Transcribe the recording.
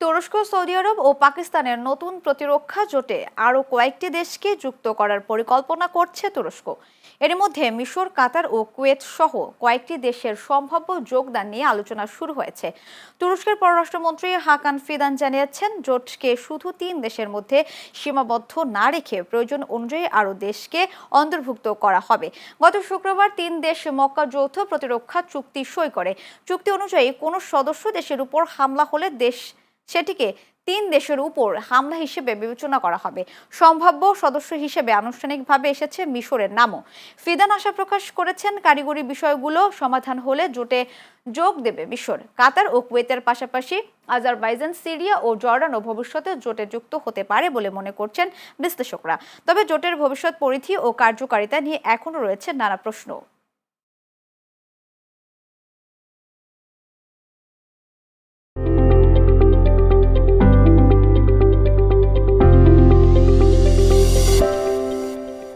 তুরস্ক, সৌদি আরব ও পাকিস্তানের নতুন প্রতিরক্ষা জোটে আরও কয়েকটি দেশকে যুক্ত করার পরিকল্পনা করছে তুরস্ক। এর মধ্যে মিশর, কাতার ও কুয়েত সহ কয়েকটি দেশের সম্ভাব্য যোগদান নিয়ে আলোচনা শুরু হয়েছে। তুরস্কের পররাষ্ট্রমন্ত্রী হাকান ফিদান জানিয়েছেন, জোটকে শুধু 3 দেশের মধ্যে সীমাবদ্ধ না রেখে প্রয়োজন অনুযায়ী আরও দেশকে অন্তর্ভুক্ত করা হবে। গত শুক্রবার 3 দেশ মক্কা যৌথ প্রতিরক্ষা চুক্তি সই করে। চুক্তি অনুযায়ী কোনো সদস্য দেশের উপর হামলা হলে সেটিকে 3 দেশের উপর হামলা হিসেবে বিবেচনা করা হবে। সম্ভাব্য সদস্য হিসেবে আনুষ্ঠানিকভাবে এসেছে মিশরের নামও। ফিদান আশা প্রকাশ করেছেন, কারিগরি বিষয়গুলো সমাধান হলে জোটে যোগ দেবে মিশর। কাতার ও কুয়েতের পাশাপাশি আজারবাইজান, সিরিয়া ও জর্ডানও ভবিষ্যতে জোটে যুক্ত হতে পারে বলে মনে করছেন বিশ্লেষকরা। তবে জোটের ভবিষ্যৎ পরিধি ও কার্যকারিতা নিয়ে এখনও রয়েছে নানা প্রশ্ন।